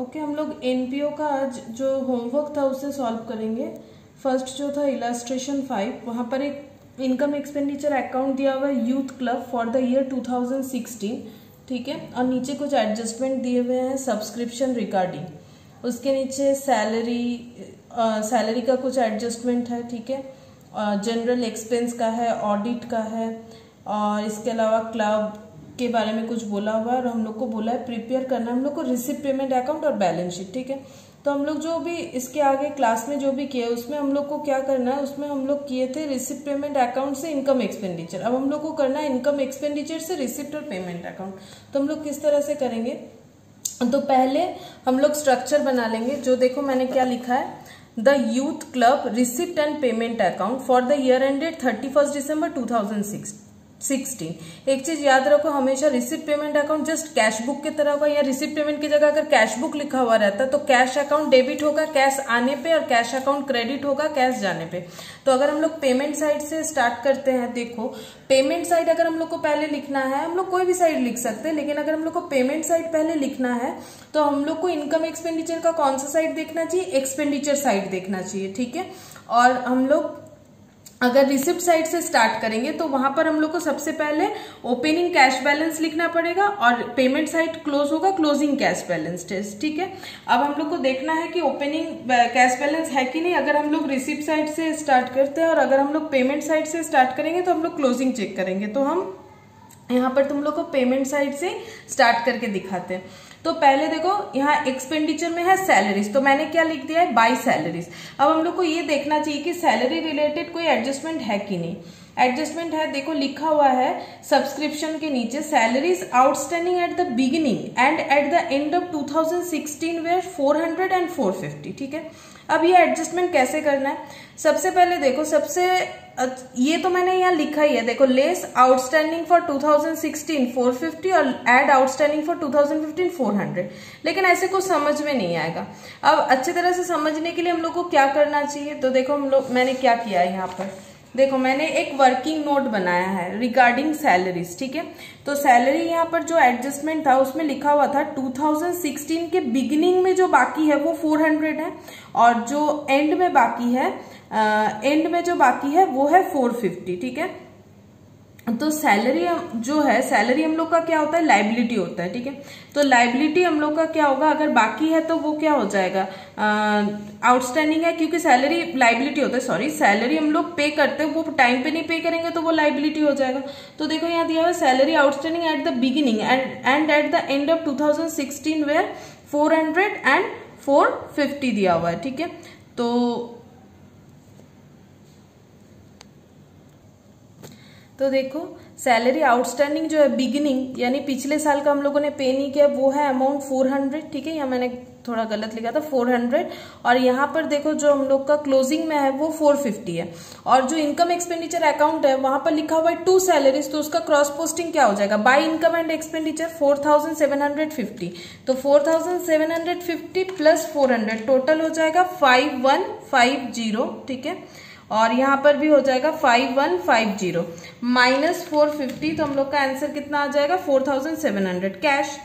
Okay, हम लोग NPO का आज जो होमवर्क था उसे सॉल्व करेंगे। फर्स्ट जो था इलस्ट्रेशन 5, वहाँ पर एक इनकम एक्सपेंडिचर अकाउंट दिया हुआ है youth club for the year 2016, ठीक है। और नीचे कुछ एडजस्टमेंट दिए हुए हैं सब्सक्रिप्शन रिगार्डिंग। उसके नीचे सैलरी का कुछ एडजस्टमेंट है, ठीक है। जनरल एक्सपेंस का है, ऑडिट का है, और इसके अलावा क्लब के बारे में कुछ बोला हुआ है। और हम लोग को बोला है प्रिपेयर करना हम लोग को रिसिप्ट पेमेंट अकाउंट और बैलेंस शीट, ठीक है। तो हम लोग जो भी इसके आगे क्लास में जो भी किए उसमें हम लोग को क्या करना है, उसमें हम लोग किए थे रिसिप्ट पेमेंट अकाउंट से इनकम एक्सपेंडिचर। अब हम लोग को करना है इनकम एक्सपेंडिचर से रिसिप्ट और पेमेंट अकाउंट। तो हम लोग किस तरह से करेंगे, तो पहले हम लोग स्ट्रक्चर बना लेंगे। जो देखो मैंने क्या लिखा है, the youth club receipt and payment account for the year ended 31 दिसंबर 2016। एक चीज याद रखो, हमेशा receipt payment account just cash book की तरह होगा, या रिसिप्ट पेमेंट की जगह अगर कैश बुक लिखा हुआ रहता है तो कैश अकाउंट डेबिट होगा कैश आने पे, और कैश अकाउंट क्रेडिट होगा कैश जाने पे। तो अगर हम लोग पेमेंट साइड से स्टार्ट करते हैं, देखो पेमेंट साइड अगर हम लोग को पहले लिखना है, हम लोग कोई भी साइड लिख सकते हैं, लेकिन अगर हम लोग को पेमेंट साइड पहले लिखना है तो हम लोग को इनकम एक्सपेंडिचर का कौन सा साइड देखना चाहिए, एक्सपेंडिचर साइड देखना चाहिए, ठीक है। और हम लोग अगर रिसिप्ट साइड से स्टार्ट करेंगे तो वहां पर हम लोग को सबसे पहले ओपनिंग कैश बैलेंस लिखना पड़ेगा, और पेमेंट साइड क्लोज होगा क्लोजिंग कैश बैलेंस, ठीक है। अब हम लोग को देखना है कि ओपनिंग कैश बैलेंस है कि नहीं। अगर हम लोग रिसिप्ट साइड से स्टार्ट करते हैं और अगर हम लोग पेमेंट साइड से स्टार्ट करेंगे तो हम लोग क्लोजिंग चेक करेंगे। तो हम यहाँ पर तुम लोग को पेमेंट साइड से स्टार्ट करके दिखाते हैं। तो पहले देखो यहाँ एक्सपेंडिचर में है सैलरीज, तो मैंने क्या लिख दिया है, बाय सैलरीज। अब हम लोग को ये देखना चाहिए कि सैलरी रिलेटेड कोई एडजस्टमेंट है कि नहीं। एडजस्टमेंट है, देखो लिखा हुआ है सब्सक्रिप्शन के नीचे salaries outstanding at the beginning and at the end of 2016 were 400 and 450, ठीक है। अब ये एडजस्टमेंट कैसे करना है, सबसे पहले देखो ये तो मैंने यहाँ लिखा ही है, देखो लेस आउटस्टैंडिंग फॉर 2016 450 और एड आउटस्टैंडिंग फॉर 2015 400, लेकिन ऐसे कुछ समझ में नहीं आएगा। अब अच्छी तरह से समझने के लिए हम लोग को क्या करना चाहिए, तो देखो मैंने क्या किया है यहाँ पर, देखो मैंने एक वर्किंग नोट बनाया है रिगार्डिंग सैलरीज, ठीक है। तो सैलरी यहाँ पर जो एडजस्टमेंट था उसमें लिखा हुआ था 2016 के बिगिनिंग में जो बाकी है वो 400 है, और जो एंड में बाकी है वो है 450, ठीक है। तो सैलरी जो है, सैलरी हम लोग का क्या होता है, लाइबिलिटी होता है, ठीक है। तो लाइबिलिटी हम लोग का क्या होगा, अगर बाकी है तो वो क्या हो जाएगा, आउटस्टैंडिंग है, क्योंकि सैलरी लाइबिलिटी होता है, सॉरी सैलरी हम लोग पे करते हैं, वो टाइम पे नहीं पे करेंगे तो वो लाइबिलिटी हो जाएगा। तो देखो यहाँ दिया हुआ salary outstanding at the beginning and at the end of 2016 were 400 and 450 दिया हुआ है, ठीक है। तो देखो सैलरी आउटस्टैंडिंग जो है बिगिनिंग यानी पिछले साल का हम लोगों ने पे नहीं किया, वो है अमाउंट 400, ठीक है। यहाँ मैंने थोड़ा गलत लिखा था 400, और यहाँ पर देखो जो हम लोग का क्लोजिंग में है वो 450 है। और जो इनकम एक्सपेंडिचर अकाउंट है वहां पर लिखा हुआ है 2 सैलरीज, तो उसका क्रॉस पोस्टिंग क्या हो जाएगा, बाय इनकम एंड एक्सपेंडिचर 4750। तो 4750 प्लस 400 टोटल हो जाएगा 5150, ठीक है। और यहाँ पर भी हो जाएगा 5150 माइनस 450, तो हम लोग का आंसर कितना आ जाएगा 4700 कैश।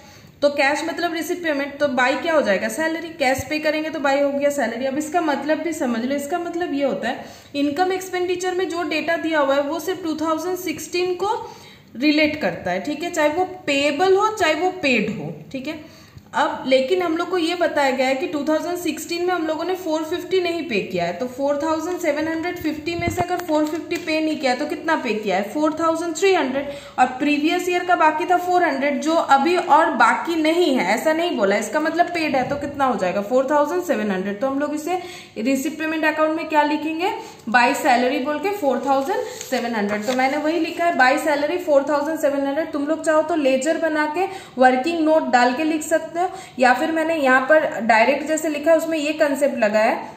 तो कैश मतलब रिसिप्ट पेमेंट, तो बाई क्या हो जाएगा, सैलरी। कैश पे करेंगे तो बाई हो गया सैलरी। अब इसका मतलब भी समझ लो, इसका मतलब ये होता है इनकम एक्सपेंडिचर में जो डेटा दिया हुआ है वो सिर्फ 2016 को रिलेट करता है, ठीक है, चाहे वो पेएबल हो चाहे वो पेड हो, ठीक है। अब लेकिन हम लोग को ये बताया गया है कि 2016 में हम लोगों ने 450 नहीं पे किया है, तो 4750 में से अगर 450 पे नहीं किया तो कितना पे किया है, 4300, और प्रीवियस ईयर का बाकी था 400 जो अभी और बाकी नहीं है, ऐसा नहीं बोला, इसका मतलब पेड है, तो कितना हो जाएगा 4700। तो हम लोग इसे रिसिप्ट पेमेंट अकाउंट में क्या लिखेंगे, बाय सैलरी बोल के 4700। तो मैंने वही लिखा है बाय सैलरी 4700। तुम लोग चाहो तो लेजर बना के वर्किंग नोट डाल के लिख सकते हो, या फिर मैंने यहाँ पर डायरेक्ट जैसे लिखा है उसमें ये कंसेप्ट लगा है,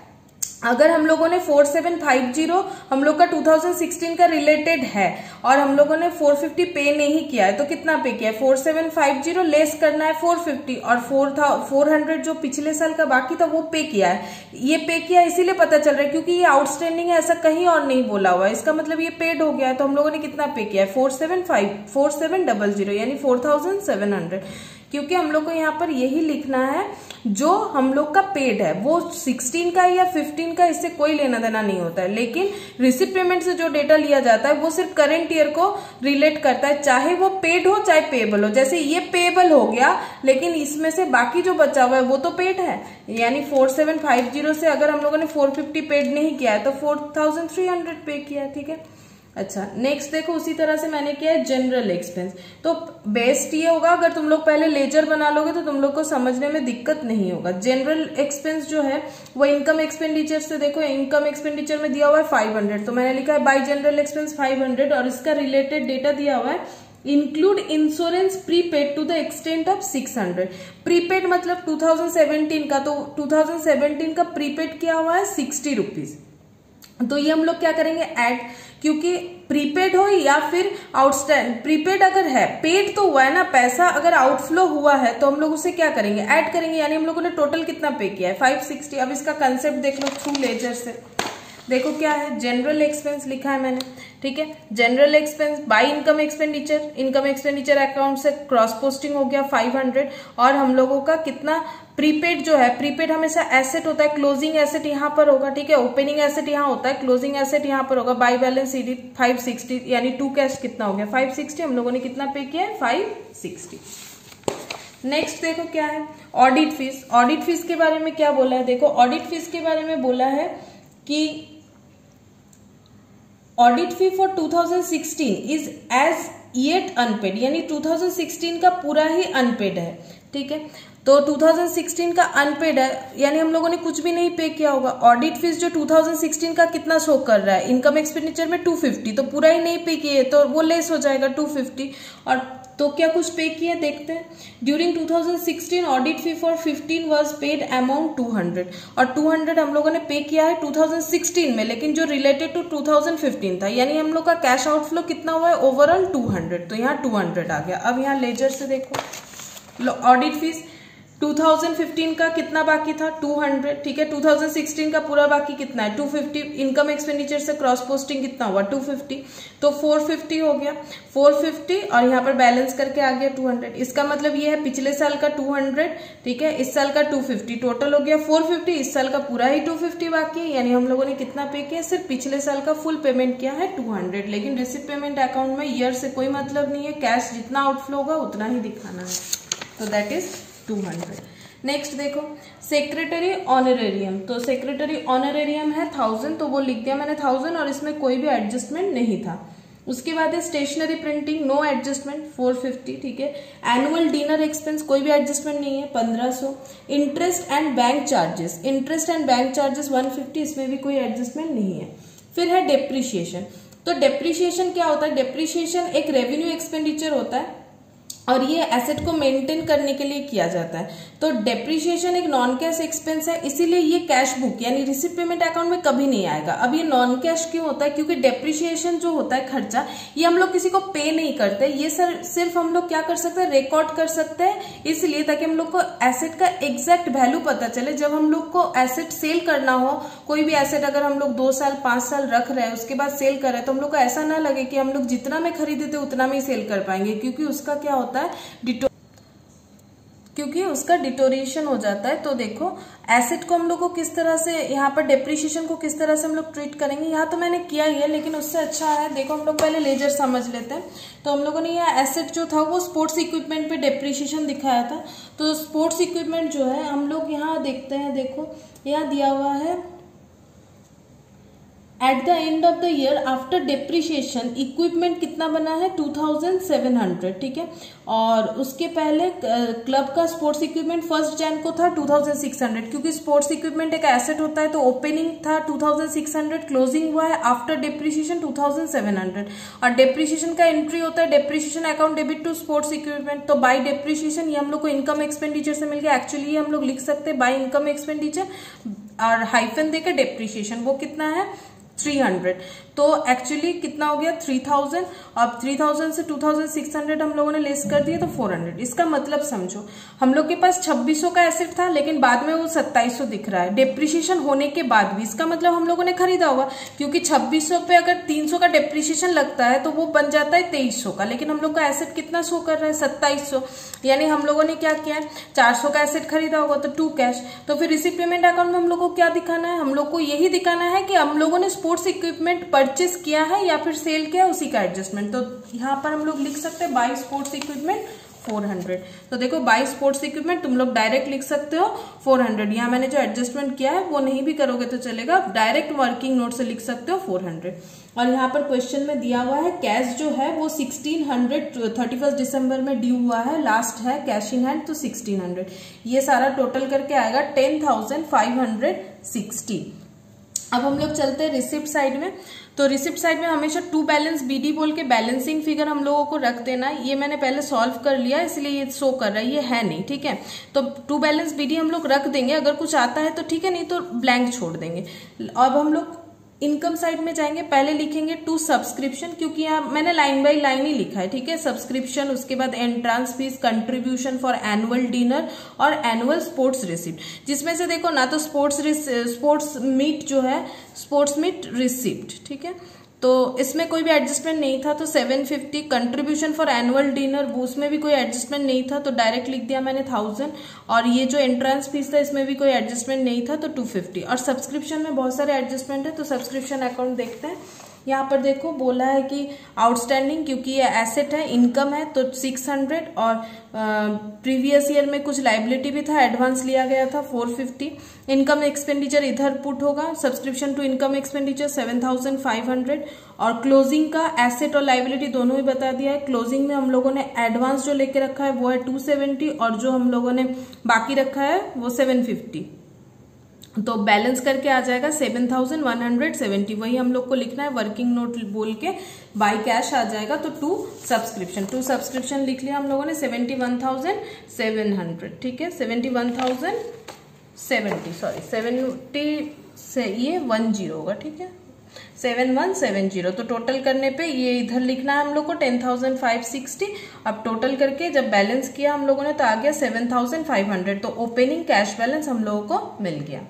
अगर हम लोगों ने 4750 हम लोग का 2016 का रिलेटेड है और हम लोगों ने 450 पे नहीं किया है, तो कितना पे किया है, 4750 लेस करना है 450, और 400 जो पिछले साल का बाकी था वो पे किया है। ये पे किया इसीलिए पता चल रहा है क्योंकि ये आउटस्टैंडिंग है, ऐसा कहीं और नहीं बोला हुआ है, इसका मतलब ये पेड हो गया है। तो हम लोगों ने कितना पे किया है, 4700 यानी 4700। क्योंकि हम लोग को यहाँ पर यही लिखना है जो हम लोग का पेड है, वो 16 का या 15 का, इससे कोई लेना देना नहीं होता है। लेकिन रिसिप्ट पेमेंट से जो डेटा लिया जाता है वो सिर्फ करंट ईयर को रिलेट करता है, चाहे वो पेड हो चाहे पेएबल हो। जैसे ये पेएबल हो गया, लेकिन इसमें से बाकी जो बचा हुआ है वो तो पेड है, यानी 4750 से अगर हम लोगों ने 450 पेड नहीं किया है तो 4300 पे किया है, ठीक है। अच्छा, नेक्स्ट देखो, उसी तरह से मैंने किया है जनरल एक्सपेंस। तो बेस्ट ये होगा अगर तुम लोग पहले लेजर बना लोगे तो तुम लोग को समझने में दिक्कत नहीं होगा। जनरल एक्सपेंस जो है वो इनकम एक्सपेंडिचर से, देखो इनकम एक्सपेंडिचर में दिया हुआ है 500, तो मैंने लिखा है बाय जनरल एक्सपेंस 500, और इसका रिलेटेड डेटा दिया हुआ है include insurance prepaid to the extent of 600। Prepaid मतलब 2017 का, तो 2017 का प्रीपेड किया हुआ है 60 रुपीज। तो ये हम लोग क्या करेंगे, ऐड, क्योंकि प्रीपेड हो या फिर आउटस्टैंड, प्रीपेड अगर है, पेड तो हुआ है ना, पैसा अगर आउटफ्लो हुआ है तो हम लोग उसे क्या करेंगे, ऐड करेंगे, यानी हम लोगों ने टोटल कितना पे किया है 560। अब इसका कंसेप्ट देख लो थ्रू लेजर से। देखो क्या है, जनरल एक्सपेंस लिखा है मैंने, ठीक है। General expense by income expenditure, income expenditure account से क्रॉस पोस्टिंग हो गया 500, और हम लोगों का कितना प्रीपेड जो है, प्रीपेड हमेशा एसेट होता है, क्लोजिंग एसेट यहाँ पर होगा, ठीक है, ओपनिंग एसेट यहाँ होता है, क्लोजिंग एसेट यहाँ पर होगा, बाय बैलेंस शीट 560, यानी टू कैश कितना हो गया 560, हम लोगों ने कितना पे किया है 560। नेक्स्ट देखो क्या है, ऑडिट फीस। ऑडिट फीस के बारे में क्या बोला है, देखो ऑडिट फीस के बारे में बोला है कि audit fee for 2016 is as yet unpaid, यानी 2016 का पूरा ही अनपेड है, ठीक है। तो 2016 का अनपेड है, यानी हम लोगों ने कुछ भी नहीं पे किया होगा। ऑडिट फीस जो 2016 का कितना शो कर रहा है, इनकम एक्सपेंडिचर में 250, तो पूरा ही नहीं पे किए तो वो लेस हो जाएगा 250, और तो क्या कुछ पे किया देखते हैं। During 2016 audit fee for 15 was paid amount 200, और 200 हम लोगों ने पे किया है 2016 में, लेकिन जो रिलेटेड टू 2015 था, यानी हम लोग का कैश आउटफ्लो कितना हुआ है ओवरऑल 200, तो यहाँ 200 आ गया। अब यहाँ लेजर से देखो, ऑडिट फीस 2015 का कितना बाकी था 200, ठीक है, 2016 का पूरा बाकी कितना है 250, इनकम एक्सपेंडिचर से क्रॉस पोस्टिंग कितना हुआ 250, तो 450 हो गया 450, और यहाँ पर बैलेंस करके आ गया 200। इसका मतलब ये है पिछले साल का 200, ठीक है, इस साल का 250, टोटल हो गया 450, इस साल का पूरा ही 250 बाकी है, यानी हम लोगों ने कितना पे किया, सिर्फ पिछले साल का फुल पेमेंट किया है 200। लेकिन रिसिप्ट पेमेंट अकाउंट में ईयर से कोई मतलब नहीं है, कैश जितना आउटफ्लो होगा उतना ही दिखाना है, तो दैट इज 200। नेक्स्ट देखो, सेक्रेटरी ऑनरेरियम। तो सेक्रेटरी ऑनरेरियम है 1000, तो वो लिख दिया मैंने 1000, और इसमें कोई भी एडजस्टमेंट नहीं था। उसके बाद है स्टेशनरी प्रिंटिंग, नो एडजस्टमेंट 450, ठीक है। एनुअल डिनर एक्सपेंस कोई भी एडजस्टमेंट नहीं है 1500। Interest and bank charges, interest and bank charges 150, इसमें भी कोई एडजस्टमेंट नहीं है। फिर है डेप्रिशिएशन। तो डेप्रिशिएशन क्या होता है, डेप्रिशिएशन एक रेवेन्यू एक्सपेंडिचर होता है, और ये एसेट को मेंटेन करने के लिए किया जाता है। तो डेप्रिशिएशन एक नॉन कैश एक्सपेंस है, इसीलिए ये कैश बुक यानी रिसिप्ट पेमेंट अकाउंट में कभी नहीं आएगा। अब ये नॉन कैश क्यों होता है, क्योंकि डेप्रिशिएशन जो होता है खर्चा, ये हम लोग किसी को पे नहीं करते, ये सिर्फ हम लोग क्या कर सकते हैं, रिकॉर्ड कर सकते हैं, इसलिए ताकि हम लोग को एसेट का एग्जैक्ट वैल्यू पता चले। जब हम लोग को एसेट सेल करना हो, कोई भी एसेट अगर हम लोग 2 साल 5 साल रख रहे हैं, उसके बाद सेल कर रहे हैं, तो हम लोग को ऐसा ना लगे कि हम लोग जितना में खरीदे थे उतना में ही सेल कर पाएंगे, क्योंकि उसका क्या होता है, क्योंकि उसका डिटोरेशन हो जाता है। तो देखो एसेट को हम लोग को किस तरह से, यहाँ पर डेप्रिशिएशन को किस तरह से हम लोग ट्रीट करेंगे, यहाँ तो मैंने किया ही है, लेकिन उससे अच्छा है, देखो हम लोग पहले लेजर समझ लेते हैं। तो हम लोगों ने यहाँ एसेट जो था वो स्पोर्ट्स इक्विपमेंट पे डेप्रिशिएशन दिखाया था। तो स्पोर्ट्स इक्विपमेंट जो है हम लोग यहाँ देखते हैं, देखो यहाँ दिया हुआ है eight the end of the year after depreciation equipment कितना बना है 2700, ठीक है। और उसके पहले क्लब का स्पोर्ट्स इक्विपमेंट 1 जनवरी को था 2600, क्योंकि स्पोर्ट्स इक्विपमेंट एक एसेट होता है, तो ओपनिंग था 2600, क्लोजिंग हुआ है आफ्टर डेप्रिशिएशन 2700, और डेप्रिशिएशन का एंट्री होता है depreciation account debit to sports equipment. तो बाय डेप्रिशिएशन ये हम लोग को इनकम एक्सपेंडिचर से मिल गया, एक्चुअली हम लोग लिख सकते हैं बाय इनकम एक्सपेंडिचर और हाइफन देकर डेप्रिशिएशन, वो कितना है 300। तो एक्चुअली कितना हो गया 3000, अब 3000 से 2600 हम लोगों ने लेस कर दिया तो 400। इसका मतलब समझो, हम लोग के पास 2600 का एसेट था लेकिन बाद में वो 2700 दिख रहा है डेप्रिसिएशन होने के बाद भी। इसका मतलब हम लोगों ने खरीदा होगा, क्योंकि 2600 पे अगर 300 का डेप्रिसिएशन लगता है तो वो बन जाता है 2300 का, लेकिन हम लोग का एसेट कितना शो कर रहा है 2700, यानी हम लोगों ने क्या किया है 400 का एसेट खरीदा होगा तो 2 कैश। तो फिर रिसीव पेमेंट अकाउंट में हम लोग को क्या दिखाना है, हम लोग को यही दिखाना है कि हम लोगों ने स्पोर्ट्स इक्विपमेंट परचेस किया है या फिर सेल किया है, उसी का एडजस्टमेंट। तो यहाँ पर हम लोग लिख सकते हैं बाय स्पोर्ट्स इक्विपमेंट 400। तो देखो बाय स्पोर्ट्स इक्विपमेंट तुम लोग डायरेक्ट लिख सकते हो 400। यहाँ मैंने जो एडजस्टमेंट किया है वो नहीं भी करोगे तो चलेगा, डायरेक्ट वर्किंग नोट से लिख सकते हो 400। और यहाँ पर क्वेश्चन में दिया हुआ है कैश जो है वो 1600 31 दिसंबर में ड्यू हुआ है, लास्ट है कैश इन हैंड तो 1600। ये सारा टोटल करके आएगा 10,560। अब हम लोग चलते हैं रिसिप्ट साइड में। तो रिसिप्ट साइड में हमेशा टू बैलेंस बीडी बोल के बैलेंसिंग फिगर हम लोगों को रख देना है। ये मैंने पहले सॉल्व कर लिया इसलिए ये शो कर रहा है, ये है नहीं, ठीक है। तो टू बैलेंस बीडी हम लोग रख देंगे, अगर कुछ आता है तो ठीक है, नहीं तो ब्लैंक छोड़ देंगे। अब हम लोग इनकम साइड में जाएंगे, पहले लिखेंगे टू सब्सक्रिप्शन, क्योंकि यहाँ मैंने लाइन बाय लाइन ही लिखा है, ठीक है। सब्सक्रिप्शन, उसके बाद entrance fees, contribution for annual dinner और एनुअल स्पोर्ट्स रिसिप्ट, जिसमें से देखो ना तो स्पोर्ट्स मीट जो है स्पोर्ट्स मीट रिसिप्ट, ठीक है, तो इसमें कोई भी एडजस्टमेंट नहीं था तो 750। कंट्रीब्यूशन फॉर एनुअल डिनर उसमें भी कोई एडजस्टमेंट नहीं था तो डायरेक्ट लिख दिया मैंने 1000। और ये जो एंट्रेंस फीस था इसमें भी कोई एडजस्टमेंट नहीं था तो 250। और सब्सक्रिप्शन में बहुत सारे एडजस्टमेंट है तो सब्सक्रिप्शन अकाउंट देखते हैं। यहाँ पर देखो बोला है कि आउटस्टैंडिंग, क्योंकि ये एसेट है इनकम है तो 600, और प्रीवियस ईयर में कुछ लाइबिलिटी भी था, एडवांस लिया गया था 450। इनकम एक्सपेंडिचर इधर पुट होगा, सब्सक्रिप्शन टू इनकम एक्सपेंडिचर 7500। और क्लोजिंग का एसेट और लाइबिलिटी दोनों ही बता दिया है। क्लोजिंग में हम लोगों ने एडवांस जो लेके रखा है वो है 270 और जो हम लोगों ने बाकी रखा है वो 750, तो बैलेंस करके आ जाएगा 7170। वही हम लोग को लिखना है वर्किंग नोट बोल के, बाय कैश आ जाएगा। तो टू सब्सक्रिप्शन लिख लिया हम लोगों ने 71,700, ठीक है। 71,070 70 से ये 10 होगा, ठीक है, 7170। तो टोटल करने पे ये इधर लिखना है हम लोग को 10,560। अब टोटल करके जब बैलेंस किया हम लोगों ने तो आ गया 7,500। तो ओपनिंग कैश बैलेंस हम लोगों को मिल गया।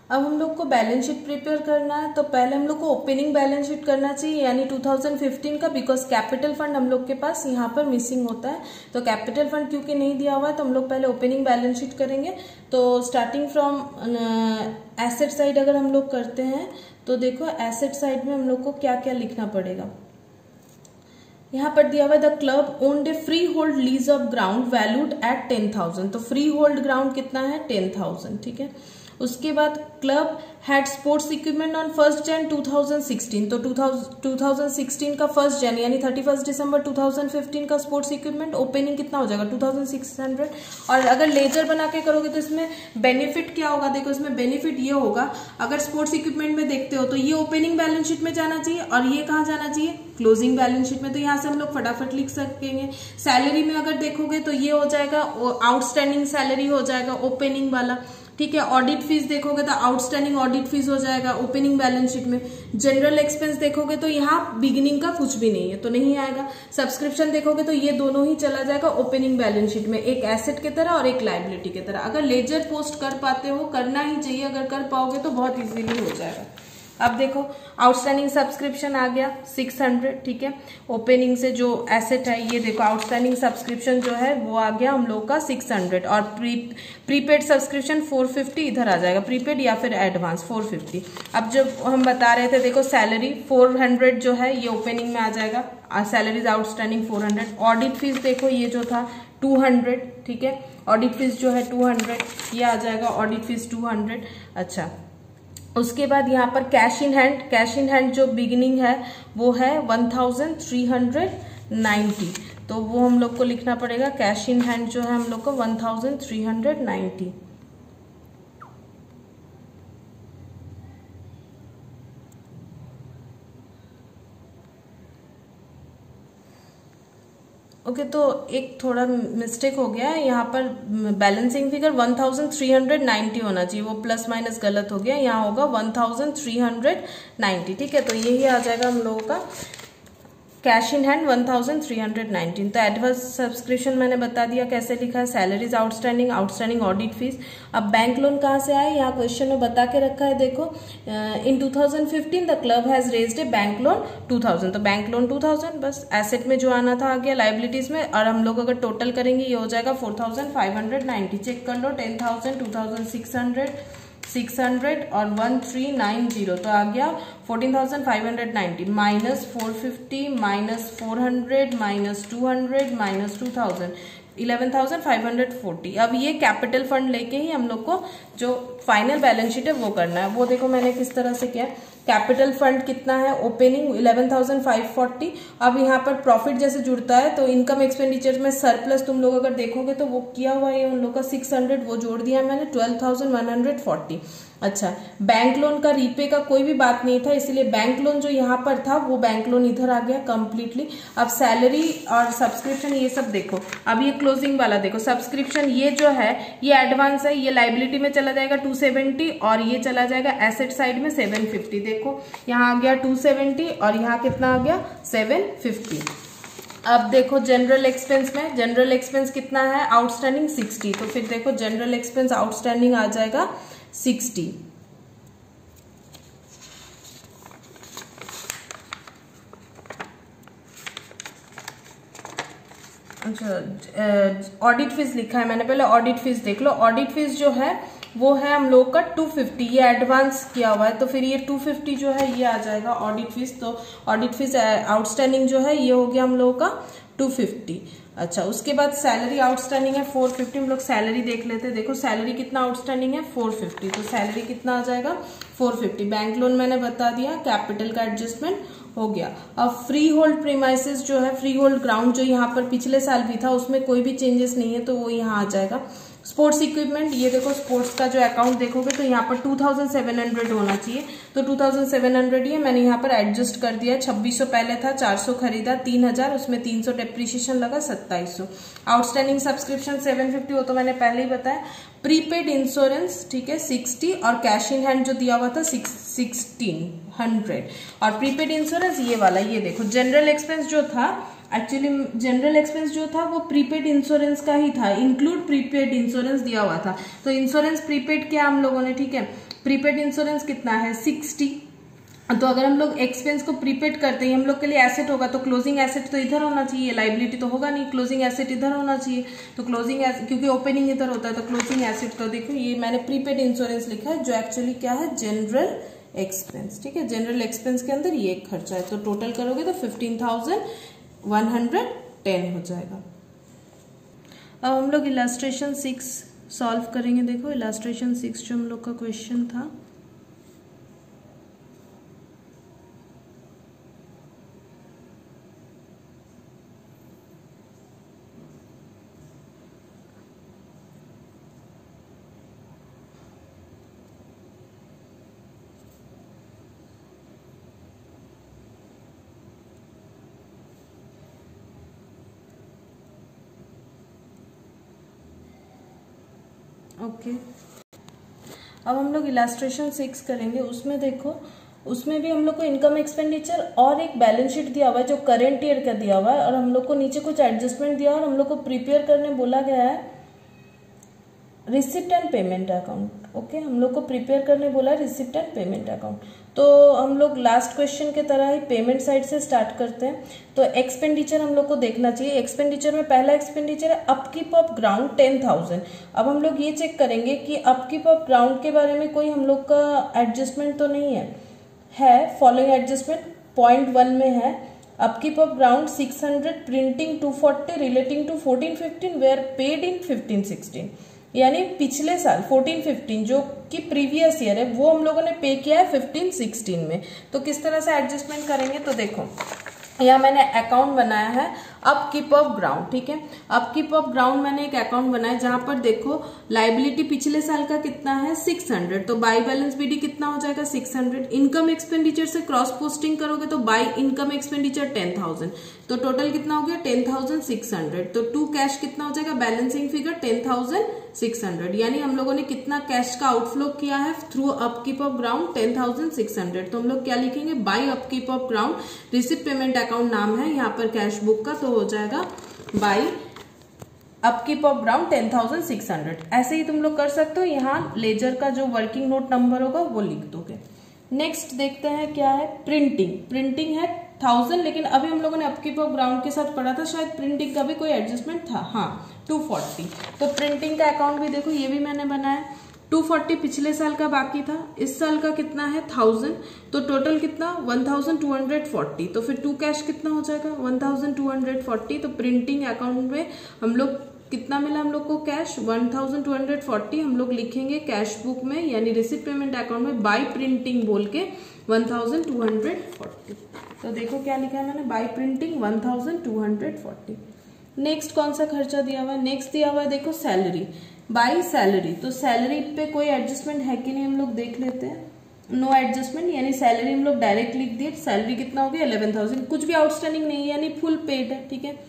अब हम लोग को बैलेंस शीट प्रिपेयर करना है, तो पहले हम लोग को ओपनिंग बैलेंस शीट करना चाहिए, यानी 2015 का, बिकॉज कैपिटल फंड हम लोग के पास यहाँ पर मिसिंग होता है। तो कैपिटल फंड क्योंकि नहीं दिया हुआ है तो हम लोग पहले ओपनिंग बैलेंस शीट करेंगे। तो स्टार्टिंग फ्रॉम एसेट साइड अगर हम लोग करते हैं तो देखो एसेट साइड में हम लोग को क्या क्या लिखना पड़ेगा। यहाँ पर दिया हुआ है the club owned A free hold lease of ground valued at 10,000। तो फ्री होल्ड ग्राउंड कितना है 10,000, ठीक है। उसके बाद club had sports equipment on 1 Jan 2016। तो 2016 का 1 Jan यानी 31 दिसंबर 2015 का स्पोर्ट्स इक्विपमेंट ओपनिंग कितना हो जाएगा 2600। और अगर लेजर बना के करोगे तो इसमें बेनिफिट क्या होगा, देखो इसमें बेनिफिट ये होगा, अगर स्पोर्ट्स इक्विपमेंट में देखते हो तो ये ओपनिंग बैलेंस शीट में जाना चाहिए और ये कहाँ जाना चाहिए क्लोजिंग बैलेंस शीट में। तो यहाँ से हम लोग फटाफट लिख सकेंगे। सैलरी में अगर देखोगे तो ये हो जाएगा आउटस्टैंडिंग सैलरी हो जाएगा ओपनिंग वाला, ठीक है। ऑडिट फीस देखोगे तो आउटस्टैंडिंग ऑडिट फीस हो जाएगा ओपनिंग बैलेंस शीट में। जनरल एक्सपेंस देखोगे तो यहाँ बिगिनिंग का कुछ भी नहीं है तो नहीं आएगा। सब्सक्रिप्शन देखोगे तो ये दोनों ही चला जाएगा ओपनिंग बैलेंस शीट में, एक एसेट की तरह और एक लायबिलिटी की तरह। अगर लेजर पोस्ट कर पाते हो, करना ही चाहिए, अगर कर पाओगे तो बहुत इजीली हो जाएगा। अब देखो आउटस्टैंडिंग सब्सक्रिप्शन आ गया 600, ठीक है। ओपनिंग से जो एसेट है ये देखो आउटस्टैंडिंग सब्सक्रिप्शन जो है वो आ गया हम लोग का 600। और प्रीपेड सब्सक्रिप्शन 450 इधर आ जाएगा, प्रीपेड या फिर एडवांस 450। अब जब हम बता रहे थे देखो सैलरी 400 जो है ये ओपनिंग में आ जाएगा, सैलरीज आउटस्टैंडिंग 400। ऑडिट फीस देखो ये जो था 200, ठीक है। ऑडिट फीस जो है 200 ये आ जाएगा, ऑडिट फीस 200। अच्छा, उसके बाद यहाँ पर कैश इन हैंड जो बिगिनिंग है वो है 1390। तो वो हम लोग को लिखना पड़ेगा, कैश इन हैंड जो है हम लोग को 1390। ओके तो एक थोड़ा मिस्टेक हो गया है यहाँ पर, बैलेंसिंग फिगर 1390 होना चाहिए, वो प्लस माइनस गलत हो गया, यहाँ होगा 1390। ठीक है, तो यही आ जाएगा हम लोगों का कैश इन हैंड 1319। तो एडवांस सब्सक्रिप्शन मैंने बता दिया कैसे लिखा है, salaries outstanding, outstanding audit fees. अब बैंक लोन कहाँ से आए, यहाँ क्वेश्चन में बता के रखा है, देखो इन 2015 the club has raised A bank loan 2000, तो बैंक लोन 2000 बस एसेट में जो आना था आ गया लाइबिलिटीज में, और हम लोग अगर टोटल करेंगे ये हो जाएगा 4590। चेक कर लो 10,000, 2600, 600 और 1390, तो आ गया 14,590 माइनस 450 माइनस 400 माइनस 200 माइनस 2000, 11,540। अब ये कैपिटल फंड लेके ही हम लोग को जो फाइनल बैलेंस शीट है वो करना है। वो देखो मैंने किस तरह से किया, कैपिटल फंड कितना है, ओपनिंग 11,540। अब यहाँ पर प्रॉफिट जैसे जुड़ता है तो इनकम एक्सपेंडिचर में सरप्लस तुम लोग अगर देखोगे तो वो किया हुआ है उन लोग का 600, वो जोड़ दिया मैंने 12,140। अच्छा, बैंक लोन का रीपे का कोई भी बात नहीं था, इसलिए बैंक लोन जो यहाँ पर था वो बैंक लोन इधर आ गया कंप्लीटली। अब सैलरी और सब्सक्रिप्शन ये सब देखो, अब ये क्लोजिंग वाला देखो, सब्सक्रिप्शन ये जो है ये एडवांस है, ये लाइबिलिटी में चला जाएगा 270 और ये चला जाएगा एसेट साइड में 750। देखो यहाँ आ गया 270 और यहाँ कितना आ गया 750। अब देखो जनरल एक्सपेंस में, जनरल एक्सपेंस कितना है आउटस्टैंडिंग 60, तो फिर देखो जनरल एक्सपेंस आउटस्टैंडिंग आ जाएगा 60। अच्छा, ऑडिट फीस लिखा है मैंने, पहले ऑडिट फीस देख लो। ऑडिट फीस जो है वो है हम लोग का 250, ये एडवांस किया हुआ है तो फिर ये 250 जो है ये आ जाएगा ऑडिट फीस। तो ऑडिट फीस आउटस्टैंडिंग जो है ये हो गया हम लोगों का 250। अच्छा, उसके बाद सैलरी आउटस्टैंडिंग है 450, हम लोग सैलरी देख लेते हैं। देखो सैलरी कितना आउटस्टैंडिंग है 450, तो सैलरी कितना आ जाएगा 450। बैंक लोन मैंने बता दिया, कैपिटल का एडजस्टमेंट हो गया। अब फ्री होल्ड प्रीमाइसेस जो है, फ्री होल्ड ग्राउंड जो यहाँ पर पिछले साल भी था उसमें कोई भी चेंजेस नहीं है तो वो यहाँ आ जाएगा। स्पोर्ट्स इक्विपमेंट, ये देखो स्पोर्ट्स का जो अकाउंट देखोगे तो यहाँ पर 2700 होना चाहिए, तो 2700 ही है, मैंने यहाँ पर एडजस्ट कर दिया। 2600 पहले था, 400 खरीदा, 3000, उसमें 300 डेप्रिसिएशन लगा, 2700। आउटस्टैंडिंग सब्सक्रिप्शन 750, वो तो मैंने पहले ही बताया। प्रीपेड इंश्योरेंस ठीक है 60 और कैश इन हैंड जो दिया हुआ था 1600। और प्रीपेड इंश्योरेंस ये वाला, ये देखो जनरल एक्सपेंस जो था, एक्चुअली जनरल एक्सपेंस जो था वो प्रीपेड इंश्योरेंस का ही था, इंक्लूड प्रीपेड इंश्योरेंस दिया हुआ था। तो इंश्योरेंस प्रीपेड किया हम लोगों ने, ठीक है। प्रीपेड इंश्योरेंस कितना है 60, तो अगर हम लोग एक्सपेंस को प्रीपेड करते हैं हम लोग के लिए एसेट होगा, तो क्लोजिंग एसेट तो इधर होना चाहिए, लाइबिलिटी तो होगा नहीं, क्लोजिंग एसेट इधर होना चाहिए। तो क्लोजिंग क्योंकि ओपनिंग इधर होता है तो क्लोजिंग एसेट, तो देखो ये मैंने प्रीपेड इंश्योरेंस लिखा है जो एक्चुअली क्या है जनरल एक्सपेंस, ठीक है। जनरल एक्सपेंस के अंदर ये खर्चा है, तो टोटल करोगे तो 15,110 हो जाएगा। अब हम लोग इलास्ट्रेशन 6 सॉल्व करेंगे। देखो इलास्ट्रेशन 6 जो हम लोग का क्वेश्चन था, ओके। अब हम लोग इलास्ट्रेशन 6 करेंगे। उसमें देखो, उसमें भी हम लोग को इनकम एक्सपेंडिचर और एक बैलेंस शीट दिया हुआ है जो करेंट ईयर का दिया हुआ है, और हम लोग को नीचे कुछ एडजस्टमेंट दिया और हम लोग को प्रिपेयर करने बोला गया है receipt and payment account. Okay, हम लोग को प्रिपेयर करने बोला है रिसिप्ट एंड पेमेंट अकाउंट। तो हम लोग लास्ट क्वेश्चन के तरह ही पेमेंट साइड से स्टार्ट करते हैं। तो एक्सपेंडिचर हम लोग को देखना चाहिए। एक्सपेंडिचर में पहला एक्सपेंडिचर है अपकीप ऑफ ग्राउंड 10,000। अब हम लोग ये चेक करेंगे कि अपकीप ऑफ ग्राउंड के बारे में कोई हम लोग का एडजस्टमेंट तो नहीं है। फॉलोइंग एडजस्टमेंट पॉइंट 1 में है upkeep of ground 600, printing 240 relating to 14-15 were paid in 15-16, यानी पिछले साल 14-15 जो कि प्रीवियस ईयर है वो हम लोगों ने पे किया है 15-16 में। तो किस तरह से एडजस्टमेंट करेंगे, तो देखो यहाँ मैंने अकाउंट बनाया है अपकीप ऑफ ग्राउंड, ठीक है। अपकीप ऑफ ग्राउंड मैंने एक अकाउंट बनाया जहां पर देखो लाइबिलिटी पिछले साल का कितना है 600, तो बाई बैलेंस बीडी कितना हो जाएगा 600। इनकम एक्सपेंडिचर से क्रॉस पोस्टिंग करोगे तो बाई इनकम एक्सपेंडिचर 10,000, तो टोटल कितना हो गया 10,600। तो टू कैश कितना हो जाएगा बैलेंसिंग फिगर 10,600, यानी हम लोगों ने कितना कैश का आउटफ्लो किया है थ्रू अपकीप ऑफ ग्राउंड 10,600। तो हम लोग क्या लिखेंगे by upkeep of ground, receipt payment account नाम है यहाँ पर कैश बुक का, तो हो जाएगा बाई अपकीप ऑफ ग्राउंड 10,600। ऐसे ही तुम लोग कर सकते हो, यहाँ लेजर का जो वर्किंग नोट नंबर होगा वो लिख दोगे। नेक्स्ट देखते हैं क्या है प्रिंटिंग। प्रिंटिंग है 1000, लेकिन अभी हम लोगों ने अपकीप ऑफ ग्राउंड के साथ पढ़ा था, शायद प्रिंटिंग का भी कोई एडजस्टमेंट था, हाँ 240। तो प्रिंटिंग का अकाउंट भी देखो ये भी मैंने बनाया, 240 पिछले साल का बाकी था, इस साल का कितना है 1000, तो टोटल कितना 1240। तो फिर टू कैश कितना हो जाएगा 1240। तो प्रिंटिंग अकाउंट में हम लोग कितना मिला हम लोग को कैश 1240, हम लोग लिखेंगे कैश बुक में यानी रिसिप्ट पेमेंट अकाउंट में बाई प्रिंटिंग बोल के 1240। तो देखो क्या लिखा है मैंने बाई प्रिंटिंग 1240। नेक्स्ट कौन सा खर्चा दिया हुआ है, नेक्स्ट दिया हुआ है देखो सैलरी, बाई सैलरी। तो सैलरी पे कोई एडजस्टमेंट है कि नहीं हम लोग देख लेते हैं, नो एडजस्टमेंट, यानी सैलरी हम लोग डायरेक्ट लिख दिए। सैलरी कितना हो गया 11,000, कुछ भी आउटस्टैंडिंग नहीं है यानी फुल पेड है, ठीक है।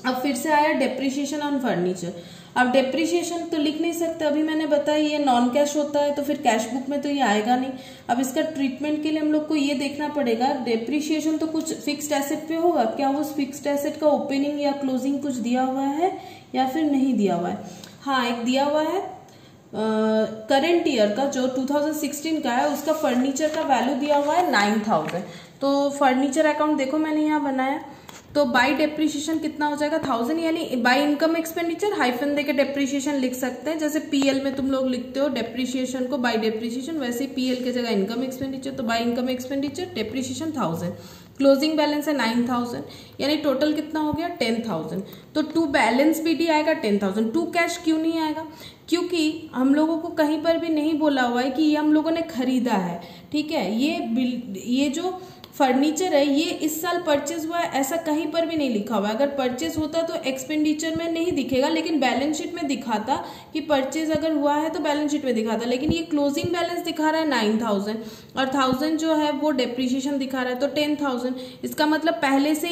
अब फिर से आया डेप्रिसिएशन ऑन फर्नीचर। अब डेप्रिसिएशन तो लिख नहीं सकते, अभी मैंने बताया ये नॉन कैश होता है तो फिर कैश बुक में तो ये आएगा नहीं। अब इसका ट्रीटमेंट के लिए हम लोग को ये देखना पड़ेगा, डेप्रिसिएशन तो कुछ फिक्स्ड एसेट पे होगा, क्या वो फिक्स्ड एसेट का ओपनिंग या क्लोजिंग कुछ दिया हुआ है या फिर नहीं दिया हुआ है। हाँ एक दिया हुआ है करंट ईयर का जो 2016 का है, उसका फर्नीचर का वैल्यू दिया हुआ है 9,000। तो फर्नीचर अकाउंट देखो मैंने यहाँ बनाया, तो बाई डेप्रिसिएशन कितना हो जाएगा 1000, यानी बाई इनकम एक्सपेंडिचर हाइफन देके डेप्रिसिएशन लिख सकते हैं। जैसे पीएल में तुम लोग लिखते हो डेप्रिसिएशन को बाई डेप्रिसिएशन, वैसे ही पीएल की जगह इनकम एक्सपेंडिचर, तो by income expenditure depreciation 1000, closing balance है 9,000, यानी टोटल कितना हो गया 10,000। तो टू बैलेंस बीडी आएगा 10,000। टू कैश क्यों नहीं आएगा, क्योंकि हम लोगों को कहीं पर भी नहीं बोला हुआ है कि ये हम लोगों ने खरीदा है, ठीक है। ये जो फर्नीचर है ये इस साल परचेज हुआ है ऐसा कहीं पर भी नहीं लिखा हुआ है। अगर परचेज होता तो एक्सपेंडिचर में नहीं दिखेगा, लेकिन बैलेंस शीट में दिखाता कि परचेज अगर हुआ है तो बैलेंस शीट में दिखाता, लेकिन ये क्लोजिंग बैलेंस दिखा रहा है 9,000 और 1000 जो है वो डेप्रिसिएशन दिखा रहा है, तो 10,000। इसका मतलब पहले से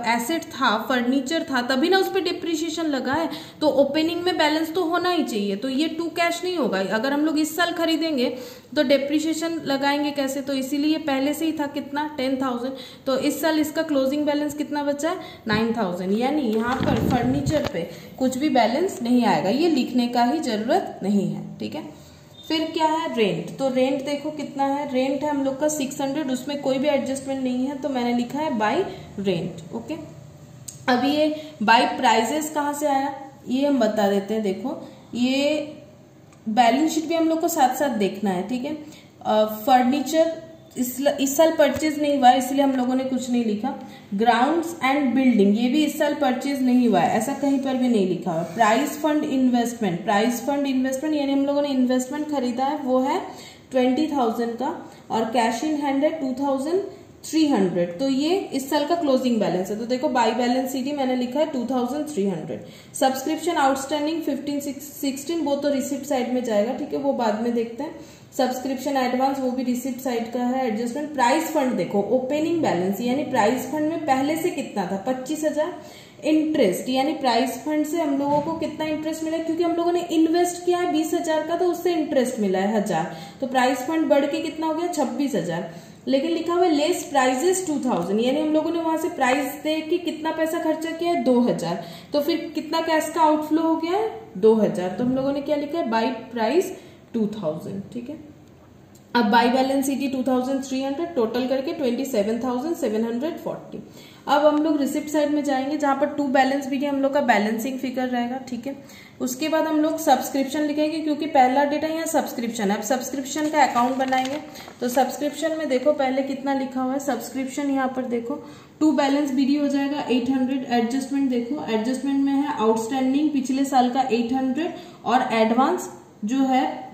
एसेट था, फर्नीचर था, तभी ना उस पर डेप्रिसिएशन लगा है, तो ओपनिंग में बैलेंस तो होना ही चाहिए। तो ये टू कैश नहीं होगा, अगर हम लोग इस साल खरीदेंगे तो डेप्रिसिएशन लगाएंगे कैसे, तो इसीलिए पहले से ही था कितना 10,000, तो इस साल इसका क्लोजिंग बैलेंस कितना बचा है 9,000, यानी यहाँ पर फर्नीचर पे कुछ भी बैलेंस नहीं आएगा, ये लिखने का ही जरूरत नहीं है, ठीक है। फिर क्या है रेंट, तो रेंट देखो कितना है, रेंट है हम लोग का 600, उसमें कोई भी एडजस्टमेंट नहीं है, तो मैंने लिखा है बाई रेंट, ओके। अभी ये बाई प्राइजेस कहाँ से आया ये हम बता देते हैं। देखो ये बैलेंस शीट भी हम लोग को साथ साथ देखना है, ठीक है। फर्नीचर इस साल परचेज नहीं हुआ है इसलिए हम लोगों ने कुछ नहीं लिखा। ग्राउंड्स एंड बिल्डिंग ये भी इस साल परचेज नहीं हुआ है, ऐसा कहीं पर भी नहीं लिखा हुआ। प्राइस फंड इन्वेस्टमेंट यानी हम लोगों ने इन्वेस्टमेंट खरीदा है वो है 20,000 का, और कैश इन हैंड है 2,300, तो ये इस साल का क्लोजिंग बैलेंस है। तो देखो बाई बैलेंस सीडी मैंने लिखा है 2,300। सब्सक्रिप्शन आउटस्टैंडिंग 15-16 वो तो रिसिप्ट साइड में जाएगा, ठीक है, वो बाद में देखते हैं। सब्सक्रिप्शन एडवांस वो भी रिसिप्ट साइड का है। एडजस्टमेंट प्राइस फंड देखो ओपनिंग बैलेंस यानी प्राइस फंड में पहले से कितना था 25,000। इंटरेस्ट यानी प्राइस फंड से हम लोगों को कितना इंटरेस्ट मिला, क्योंकि हम लोगों ने इन्वेस्ट किया है 20,000 का, तो उससे इंटरेस्ट मिला है 1000, तो प्राइस फंड बढ़ के कितना हो गया 26,000। लेकिन लिखा हुआ है लेस प्राइजेस 2,000, यानी हम लोगों ने वहां से प्राइस दे के कितना पैसा खर्चा किया है 2,000, तो फिर कितना कैश का आउटफ्लो हो गया है 2,000, तो हम लोगों ने क्या लिखा है बाई प्राइस 2,000, ठीक है। अब बाई बैलेंस सीडी 2,300 टोटल करके 27,740। अब हम लोग रिसिप्ट साइड में जाएंगे जहां पर टू बैलेंस बीडी हम लोग का बैलेंसिंग फिगर रहेगा, ठीक है। उसके बाद हम लोग सब्सक्रिप्शन लिखेंगे क्योंकि पहला डेटा यहाँ सब्सक्रिप्शन है। अब सब्सक्रिप्शन का अकाउंट बनाएंगे, तो सब्सक्रिप्शन में देखो पहले कितना लिखा हुआ है सब्सक्रिप्शन, यहाँ पर देखो टू बैलेंस बीडी हो जाएगा 800। एडजस्टमेंट देखो एडजस्टमेंट में है आउटस्टैंडिंग पिछले साल का 800 और एडवांस जो है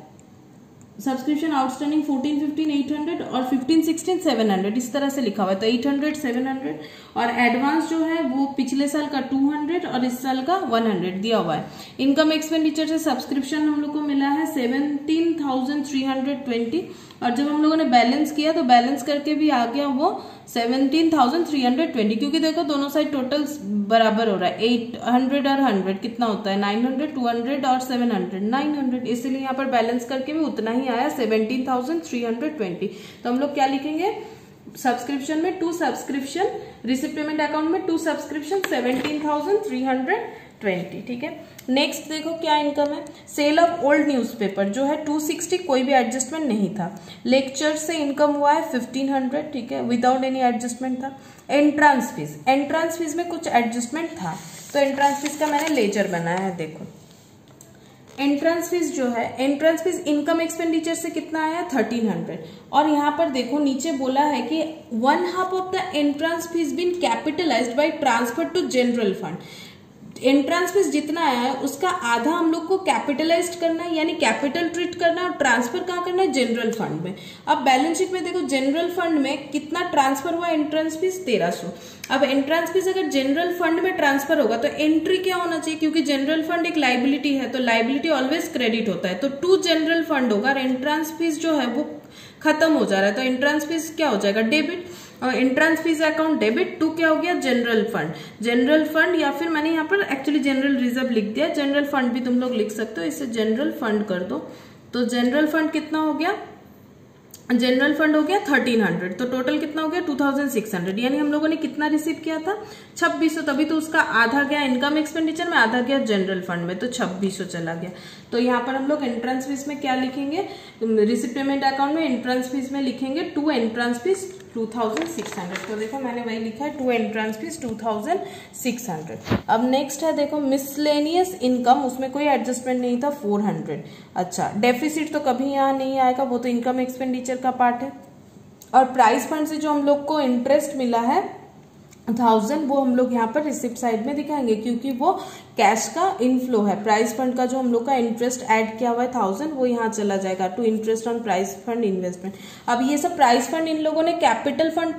सब्सक्रिप्शन आउटस्टैंडिंग 14, 15, 800 और 15, 16, 700 इस तरह से लिखा हुआ है, तो 800, 700 और एडवांस जो है वो पिछले साल का 200 और इस साल का 100 दिया हुआ है। इनकम एक्सपेंडिचर से सब्सक्रिप्शन हम लोग को मिला है 17,320 और जब हम लोगों ने बैलेंस किया तो बैलेंस करके भी आ गया वो 17,320, क्योंकि देखो दोनों साइड टोटल बराबर हो रहा है, 800 और 100 कितना होता है 900, 200 और 700 900, इसलिए यहाँ पर बैलेंस करके भी उतना ही आया 17,320। तो हम लोग क्या लिखेंगे, सब्सक्रिप्शन में 2 सब्सक्रिप्शन, रिसिप्ट पेमेंट अकाउंट में 2 सब्सक्रिप्शन 17,320, ठीक है। नेक्स्ट देखो क्या इनकम है, सेल ऑफ ओल्ड न्यूज़पेपर जो है 260, कोई भी एडजस्टमेंट नहीं था। लेक्चर से इनकम हुआ है 1500, ठीक है, विदाउट एनी एडजस्टमेंट था। एंट्रांस फीस, एंट्रांस फीस में कुछ एडजस्टमेंट था तो एंट्रांस फीस का मैंने लेजर बनाया है, देखो एंट्रेंस फीस जो है, एंट्रेंस फीस इनकम एक्सपेंडिचर से कितना आया 1300 और यहाँ पर देखो नीचे बोला है कि 1/2 of the entrance fees been capitalised by transfer to general fund. Entrance fees जितना आया है उसका आधा हम लोग को कैपिटलाइज्ड करना है, यानी कैपिटल ट्रीट करना है और ट्रांसफर कहाँ करना है, जनरल फंड में। अब बैलेंस शीट में देखो जनरल फंड में कितना ट्रांसफर हुआ एंट्रेंस फीस 1300। अब एंट्रेंस फीस अगर जनरल फंड में ट्रांसफर होगा तो एंट्री क्या होना चाहिए, क्योंकि जनरल फंड एक लाइबिलिटी है तो लाइबिलिटी ऑलवेज क्रेडिट होता है, तो टू जनरल फंड होगा और एंट्रेंस फीस जो है वो खत्म हो जा रहा है तो एंट्रेंस फीस क्या हो जाएगा, डेबिट। और entrance fees account debit, to क्या हो गया, जनरल फंड। जनरल फंड या फिर मैंने यहाँ पर एक्चुअली जनरल रिजर्व लिख दिया, जनरल फंड भी तुम लोग लिख सकते हो, इसे जनरल फंड कर दो। तो जनरल फंड कितना हो गया, जनरल फंड हो गया 1300, तो टोटल कितना हो गया 2600, यानी हम लोगों ने कितना रिसीव किया था 2600, तभी तो उसका आधा गया इनकम एक्सपेंडिचर में, आधा गया जनरल फंड में, तो 2600 चला गया। तो यहाँ पर हम लोग एंट्रेंस फीस में क्या लिखेंगे, रिसिप्ट पेमेंट अकाउंट में एंट्रेंस फीस में लिखेंगे 2 एंट्रेंस फीस 2600, तो देखो मैंने वही लिखा है 2 एंट्रेंस फीस 2600। अब नेक्स्ट है देखो मिसलेनियस इनकम, उसमें कोई एडजस्टमेंट नहीं था 400। अच्छा, डेफिसिट तो कभी यहाँ नहीं आएगा, वो तो इनकम एक्सपेंडिचर का पार्ट है। और प्राइस फंड से जो हम लोग को इंटरेस्ट मिला है 1000, वो हम लोग यहाँ पर रिसिप्ट साइड में दिखाएंगे क्योंकि वो कैश का इनफ्लो है। प्राइस फंड का जो हम लोग का इंटरेस्ट ऐड किया हुआ है 1000, वो यहाँ चला जाएगा to interest on price fund investment. अब ये सब प्राइस फंड इन लोगों ने कैपिटल फंड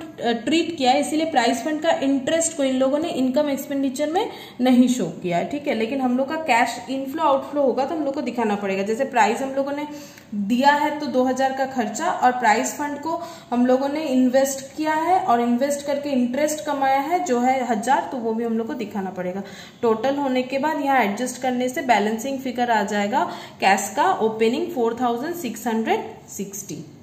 ट्रीट किया है, इसीलिए प्राइस फंड का इंटरेस्ट को इन लोगों ने इनकम एक्सपेंडिचर में नहीं शो किया है, ठीक है। लेकिन हम लोग का कैश इनफ्लो आउटफ्लो होगा तो हम लोग को दिखाना पड़ेगा। जैसे प्राइस हम लोगों ने दिया है तो 2000 का खर्चा, और प्राइस फंड को हम लोगों ने इन्वेस्ट किया है और इन्वेस्ट करके इंटरेस्ट कमाया है जो है 1000, तो वो भी हम लोग को दिखाना पड़ेगा। टोटल होने के बाद यहाँ एडजस्ट करने से बैलेंसिंग फिगर आ जाएगा कैश का ओपनिंग 4660।